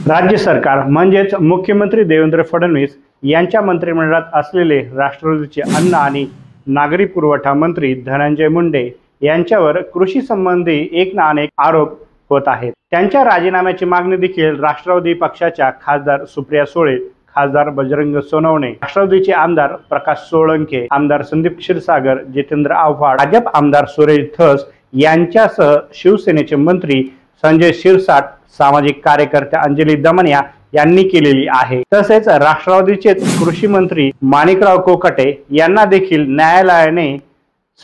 राज्य सरकार म्हणजेच मुख्यमंत्री देवेंद्र फडणवीस यांच्या मंत्रिमंडळात असलेले राष्ट्रवादीचे अन्न आणि नागरी पुरवठा मंत्री धनंजय मुंडे यांच्यावर कृषी संबंधी एक ना अनेक आरोप होत आहेत। त्यांच्या राजीनाम्याची मागणी देखील राष्ट्रवादी पक्षाच्या खासदार सुप्रिया सुळे, खासदार बजरंग सोनवणे, राष्ट्रवादीचे आमदार प्रकाश सोळंके, आमदार संदीप क्षीरसागर, जितेंद्र आव्हाड, भाजप आमदार सुरेश धस यांच्यासह शिवसेनेचे मंत्री संजय शिरसाट, सामाजिक कार्यकर्त्या अंजली दमनिया यांनी केलेली आहे। तसेच राष्ट्रवादीचे कृषी मंत्री माणिकराव कोकाटे यांना देखील न्यायालयाने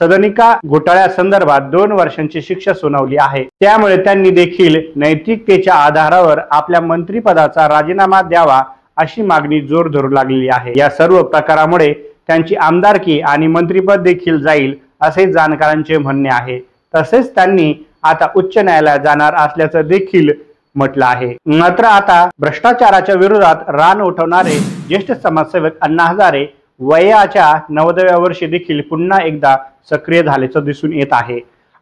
सदनिका घोटाळ्यासंदर्भात 2 वर्षांची शिक्षा सुनावली आहे। त्यामुळे त्यांनी देखील नैतिकतेच्या आधारावर आपल्या मंत्रिपदाचा राजीनामा द्यावा अशी मागणी जोर धरू लागलेली आहे। या सर्व प्रकारामुळे त्यांची आमदारकी आणि मंत्रिपद देखील जाईल असे जाणकारांचे म्हणणे आहे। तसेच त्यांनी आता उच्च न्यायालयात जाणार असल्याचं देखील म्हटलं आहे। मात्र आता भ्रष्टाचाराच्या विरोधात रान उठवणारे ज्येष्ठ समाजसेवक अण्णा हजारे वयाच्या 90व्या वर्षी देखील पुन्हा एकदा सक्रिय झाल्याचं दिसून येत आहे।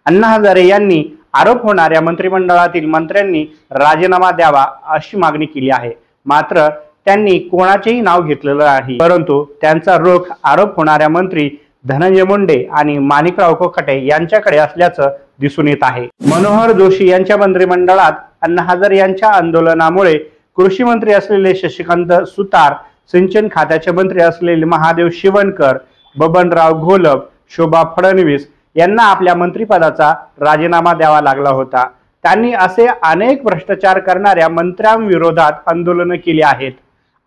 अण्णा हजारे यांनी आरोप होणाऱ्या मंत्रिमंडळातील मंत्र्यांनी राजीनामा द्यावा अशी मागणी केली आहे। मात्र त्यांनी कोणाचेही नाव घेतलेलं नाही, परंतु त्यांचा रोख आरोप होणाऱ्या मंत्री धनंजय मुंडे आणि माणिकराव कोकाटे यांच्याकडे असल्याचं दिसून येत आहे। मनोहर जोशी यांच्या मंत्रिमंडळात अण्णा हजारे यांच्या आंदोलनामुळे कृषी मंत्री असलेले शशिकांत सुतार, सिंचन खात्याचे मंत्री असलेले महादेव शिवणकर, बबनराव घोलप, शोभा फडणवीस यांना आपल्या मंत्रिपदाचा राजीनामा द्यावा लागला होता। त्यांनी असे अनेक भ्रष्टाचार करणाऱ्या मंत्र्यांविरोधात आंदोलने केली आहेत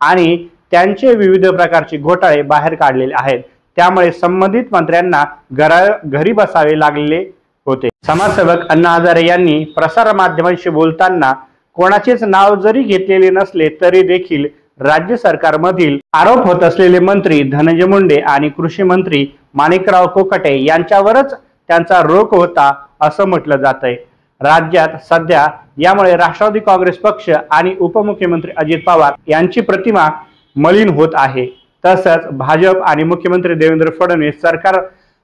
आणि त्यांचे विविध प्रकारचे घोटाळे बाहेर काढलेले आहेत। त्यामुळे संबंधित मंत्र्यांना घरी बसावे लागले होते। समाजसेवक अण्णा हजारे यांनी प्रसार माध्यमांशी बोलताना कोणाचेच नाव जरी घेतलेले नसले तरी देखील राज्य सरकारमधील आरोप होत असलेले मंत्री धनंजय मुंडे आणि कृषी मंत्री माणिकराव कोकाटे यांच्यावरच त्यांचा रोख होता असं म्हटलं जातंय। राज्यात सध्या यामुळे राष्ट्रवादी काँग्रेस पक्ष आणि उपमुख्यमंत्री अजित पवार यांची प्रतिमा मलिन होत आहे। तसंच भाजप आणि मुख्यमंत्री देवेंद्र फडणवीस सरकार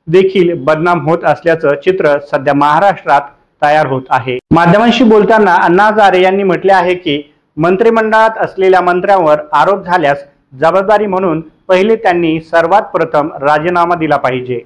देखील बदनाम होत असल्याचं चित्र सध्या महाराष्ट्रात तयार होत आहे। माध्यमांशी बोलताना अण्णा हजारे यांनी म्हटले आहे की मंत्रिमंडळात असलेल्या मंत्र्यांवर आरोप झाल्यास जबाबदारी म्हणून पहिले त्यांनी सर्वात प्रथम राजीनामा दिला पाहिजे।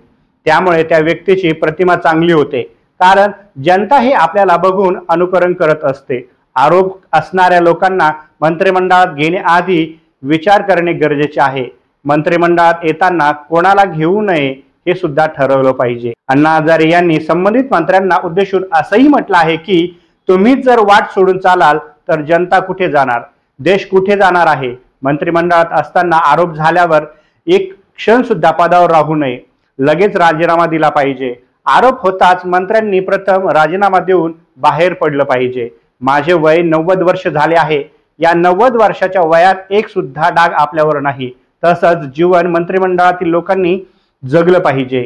त्यामुळे त्या व्यक्तीची प्रतिमा चांगली होते, कारण जनता ही आपल्याला बघून अनुकरण करत असते। आरोप असणाऱ्या लोकांना मंत्रिमंडळात घेण्याआधी विचार करणे गरजेचे आहे। मंत्रिमंडळात येताना कोणाला घेऊ नये हे सुद्धा ठरवलं पाहिजे। अण्णा हजारे यांनी संबंधित मंत्र्यांना उद्देशून असंही म्हटलं आहे की तुम्हीच जर वाट सोडून चालाल तर जनता कुठे जाणार, देश कुठे जाणार आहे। मंत्रिमंडळात असताना आरोप झाल्यावर एक क्षण सुद्धा पदावर राहू नये, लगेच राजीनामा दिला पाहिजे। आरोप होताच मंत्र्यांनी प्रथम राजीनामा देऊन बाहेर पडलं पाहिजे। माझे वय 90 वर्ष झाले आहे, या 90 वर्षाच्या वयात एक सुद्धा डाग आपल्यावर नाही। तसंच जीवन मंत्रिमंडळातील लोकांनी जगलं पाहिजे,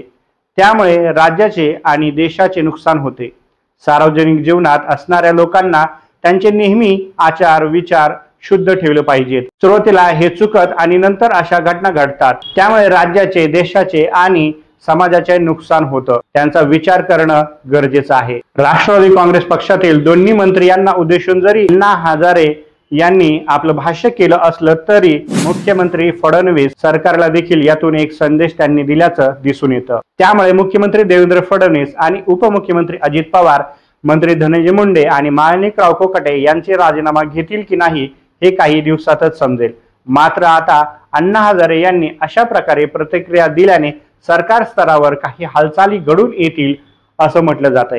त्यामुळे राज्याचे आणि देशाचे नुकसान होते। सार्वजनिक जीवनात असणाऱ्या लोकांना त्यांचे नेहमी आचार विचार शुद्ध ठेवले पाहिजेत। सुरुवातीला हे चुकत आणि नंतर अशा घटना घडतात, त्यामुळे राज्याचे, देशाचे आणि समाजाचे नुकसान होतं। त्यांचा विचार करणं गरजेचं आहे। राष्ट्रवादी काँग्रेस पक्षातील दोन्ही मंत्री यांना उद्देशून जरी अण्णा हजारे यांनी आपलं भाष्य केलं असलं तरी मुख्यमंत्री फडणवीस सरकारला देखील यातून एक संदेश त्यांनी दिल्याचं दिसून येतं। त्यामुळे मुख्यमंत्री देवेंद्र फडणवीस आणि उपमुख्यमंत्री अजित पवार, मंत्री धनंजय मुंडे आणि माणिकराव कोकाटे यांचे राजीनामा घेतील की नाही हे काही दिवसातच समजेल। मात्र आता अण्णा हजारे यांनी अशा प्रकारे प्रतिक्रिया दिल्याने सरकार स्तरावर काही हालचाली घडून येतील असं म्हटलं जात आहे।